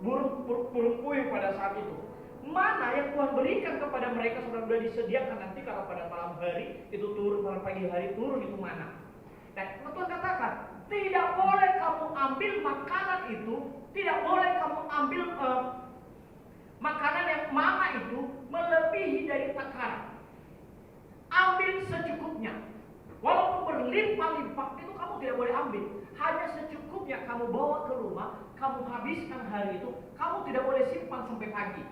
burung puyuh pada saat itu. Mana yang Tuhan berikan kepada mereka sudah disediakan nanti kalau pada malam hari itu turun, pada pagi hari turun itu mana. Dan Tuhan katakan, tidak boleh kamu ambil makanan itu, tidak boleh kamu ambil makanan yang mana itu melebihi dari takaran. Ambil secukupnya. Walaupun berlimpah-limpah itu kamu tidak boleh ambil. Hanya secukupnya kamu bawa ke rumah, kamu habiskan hari itu, kamu tidak boleh simpan sampai pagi.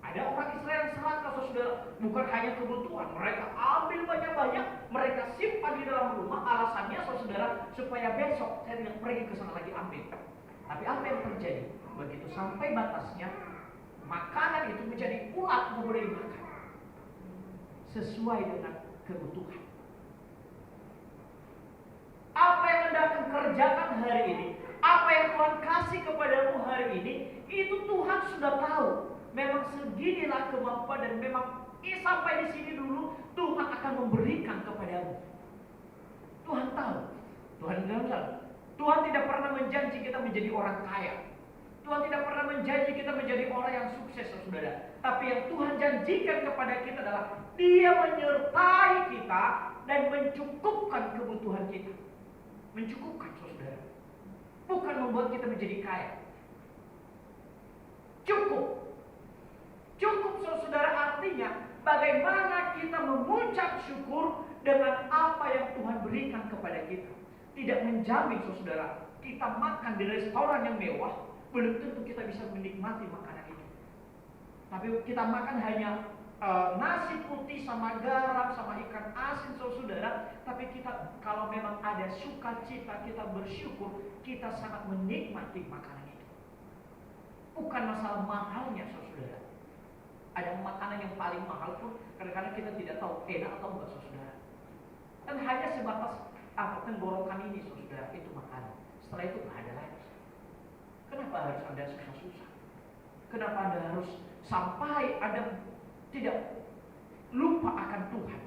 Ada orang Israel yang serakah, saudara, bukan hanya kebutuhan, mereka ambil banyak-banyak, mereka simpan di dalam rumah. Alasannya, saudara, supaya besok saya tidak pergi ke sana lagi ambil. Tapi apa yang terjadi? Begitu sampai batasnya, makanan itu menjadi ulat, tidak boleh dimakan sesuai dengan kebutuhan. Apa yang Anda akan kerjakan hari ini, apa yang Tuhan kasih kepadamu hari ini, itu Tuhan sudah tahu. Memang seginilah kemampuan dan memang sampai di sini dulu Tuhan akan memberikan kepadamu. Tuhan tahu. Tuhan tidak pernah menjanji kita menjadi orang kaya. Tuhan tidak pernah menjanji kita menjadi orang yang sukses, saudara. Tapi yang Tuhan janjikan kepada kita adalah Dia menyertai kita dan mencukupkan kebutuhan kita. Mencukupkan, saudara. Bukan membuat kita menjadi kaya. Cukup. Cukup, saudara, artinya bagaimana kita mengucap syukur dengan apa yang Tuhan berikan kepada kita. Tidak menjamin, saudara, kita makan di restoran yang mewah, belum tentu kita bisa menikmati makanan itu. Tapi kita makan hanya nasi putih sama garam sama ikan asin, saudara. Tapi kita kalau memang ada sukacita, kita bersyukur, kita sangat menikmati makanan itu. Bukan masalah mahalnya, saudara. Ada makanan yang paling mahal pun kadang-kadang kita tidak tahu enak atau enggak, saudara. Dan hanya sebatas tenggorokan ini, saudara, itu makanan. Setelah itu nggak ada lagi. Kenapa harus Anda susah-susah? Kenapa Anda harus sampai Anda tidak lupa akan Tuhan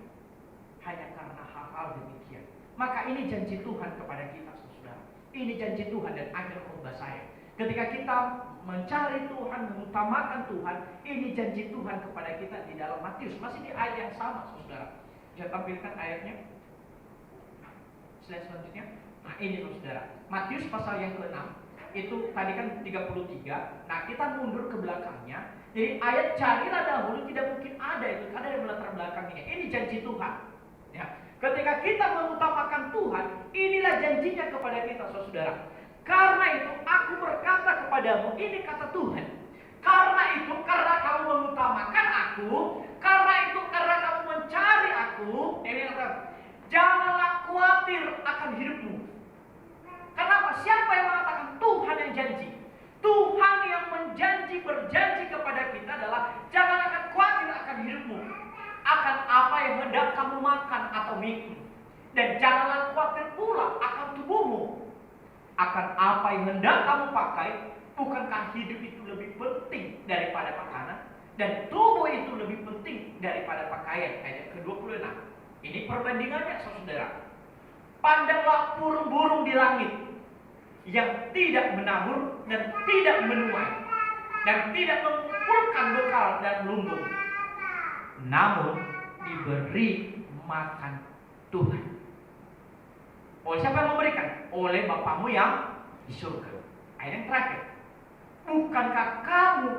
hanya karena hal-hal demikian? Maka ini janji Tuhan kepada kita, saudara. Ini janji Tuhan dan akhir khotbah saya. Ketika kita mencari Tuhan, mengutamakan Tuhan, ini janji Tuhan kepada kita di dalam Matius. Masih di ayat yang sama, saudara. Saya tampilkan ayatnya. Slide selanjutnya. Nah ini, saudara. Matius pasal yang ke-6. Itu tadi kan 33. Nah kita mundur ke belakangnya. Jadi ayat carilah dahulu tidak mungkin ada itu. Ada yang latar belakangnya. Ini janji Tuhan. Ya. Ketika kita mengutamakan Tuhan, inilah janjinya kepada kita, saudara. Karena itu aku berkata kepadamu, ini kata Tuhan. Karena itu, karena kamu mengutamakan aku, karena itu, karena kamu mencari aku, ini kata, janganlah khawatir akan hidupmu. Kenapa? Siapa yang mengatakan? Tuhan yang janji. Tuhan yang berjanji kepada kita adalah jangan akan khawatir akan hidupmu, akan apa yang hendak kamu makan atau minum, dan janganlah khawatir pula akan tubuhmu, akan apa yang hendak kamu pakai. Bukankah hidup itu lebih penting daripada makanan, dan tubuh itu lebih penting daripada pakaian? Ayat ke-26. Ini perbandingannya, saudara. Pandanglah burung-burung di langit yang tidak menabur dan tidak menuai dan tidak mengumpulkan bekal dan lumbung, namun diberi makan Tuhan. Oleh siapa yang memberikan? Oleh Bapamu yang di surga. Ayat yang terakhir. Bukankah kamu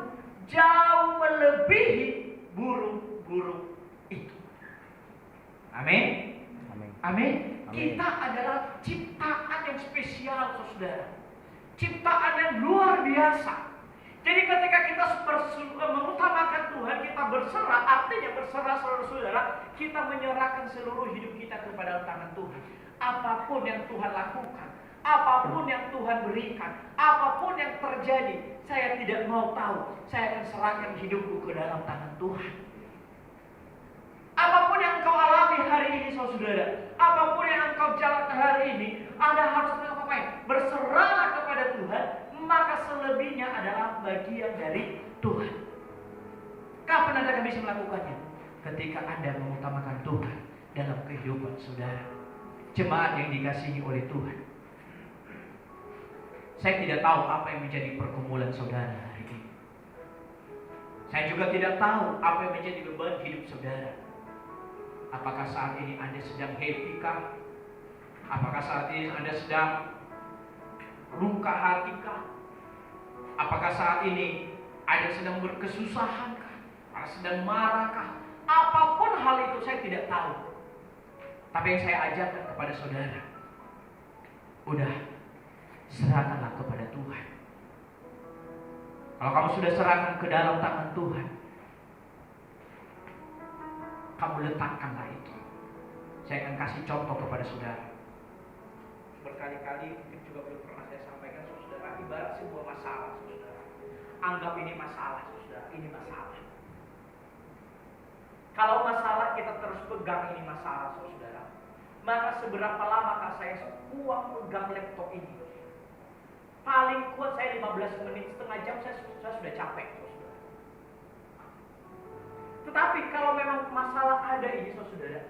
jauh melebihi burung-burung itu? Amin. Amin. Amin. Kita adalah ciptaan yang spesial, saudara. Ciptaan yang luar biasa. Jadi ketika kita mengutamakan Tuhan, kita berserah, artinya berserah, saudara, kita menyerahkan seluruh hidup kita kepada tangan Tuhan. Apapun yang Tuhan lakukan, apapun yang Tuhan berikan, apapun yang terjadi, saya tidak mau tahu. Saya akan serahkan hidupku ke dalam tangan Tuhan. Apapun yang engkau alami hari ini, saudara, apapun yang engkau jalankan hari ini, Anda harus melakukan berserahlah kepada Tuhan, maka selebihnya adalah bagian dari Tuhan. Kapan Anda akan bisa melakukannya? Ketika Anda mengutamakan Tuhan dalam kehidupan saudara, jemaat yang dikasihi oleh Tuhan. Saya tidak tahu apa yang menjadi pergumulan saudara hari ini. Saya juga tidak tahu apa yang menjadi beban hidup saudara. Apakah saat ini Anda sedang happy kah? Apakah saat ini Anda sedang luka hati kah? Apakah saat ini Anda sedang berkesusahan kah? Anda sedang marah kah? Apapun hal itu saya tidak tahu. Tapi yang saya ajarkan kepada saudara, udah, serahkanlah kepada Tuhan. Kalau kamu sudah serahkan ke dalam tangan Tuhan, kamu letakkanlah itu. Saya akan kasih contoh kepada saudara. Berkali-kali mungkin juga belum pernah saya sampaikan, saudara, ibarat sebuah masalah, saudara. Anggap ini masalah, saudara, ini masalah. Kalau masalah kita terus pegang ini masalah, saudara, maka seberapa lama saya kuat pegang laptop ini? Paling kuat saya 15 menit, setengah jam saya sudah capek, saudara. Tetapi kalau memang masalah ada ini, saudara,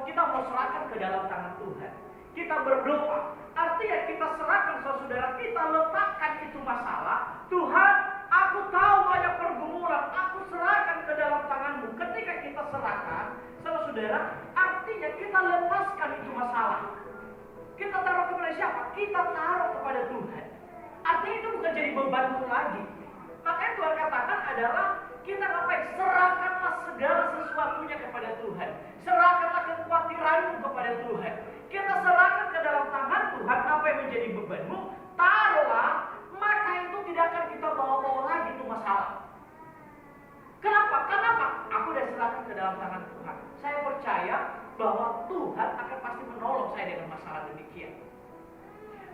kita mau serahkan ke dalam tangan Tuhan. Kita berdoa, artinya kita serahkan, saudara, kita letakkan itu masalah. Tuhan, aku tahu banyak pergumulan, aku serahkan ke dalam tangan-Mu. Ketika kita serahkan, saudara, artinya kita lepaskan itu masalah. Kita taruh kepada siapa? Kita taruh kepada Tuhan. Artinya itu bukan jadi bebanmu lagi. Makanya Tuhan katakan adalah kita ngapain? Serahkanlah segala sesuatunya kepada Tuhan. Serahkanlah kekhawatiranmu kepada Tuhan. Kita serahkan ke dalam tangan Tuhan apa yang menjadi bebanmu. Taruhlah, maka itu tidak akan kita bawa-bawa lagi itu masalah. Kenapa? Karena apa? Aku sudah serahkan ke dalam tangan Tuhan. Saya percaya bahwa Tuhan akan pasti menolong saya dengan masalah demikian.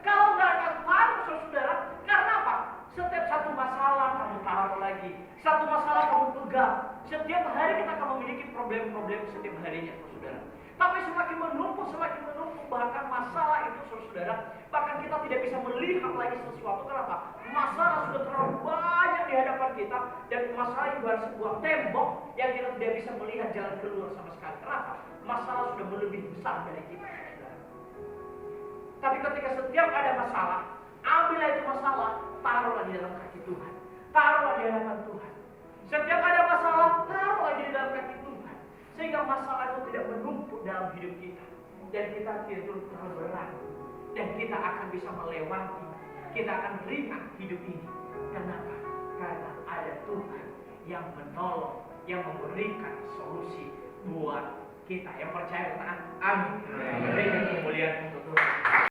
Kalau nggak akan taruh, saudara, karena apa? Setiap satu masalah kamu taruh lagi, satu masalah kamu pegang. Setiap hari kita akan memiliki problem-problem setiap harinya, saudara. Tapi semakin menumpuk, bahkan masalah itu, saudara, bahkan kita tidak bisa melihat lagi sesuatu. Kenapa? Masalah sudah terlalu banyak di hadapan kita, dan masalah itu adalah sebuah tembok yang kita tidak bisa melihat jalan keluar sama sekali. Kenapa? Masalah sudah melebihi besar dari kita, saudara. Tapi ketika setiap ada masalah, ambillah itu masalah, taruhlah di dalam kaki Tuhan. Taruhlah di hadapan Tuhan. Setiap ada masalah, taruhlah di dalam kaki Tuhan. Sehingga masalah itu tidak menumpuk dalam hidup kita. Dan kita tidak terlalu berat. Dan kita akan bisa melewati. Kita akan ringan hidup ini. Kenapa? Karena ada Tuhan yang menolong, yang memberikan solusi buat kita. Yang percaya, katakan amin. Berikan kemuliaan untuk Tuhan.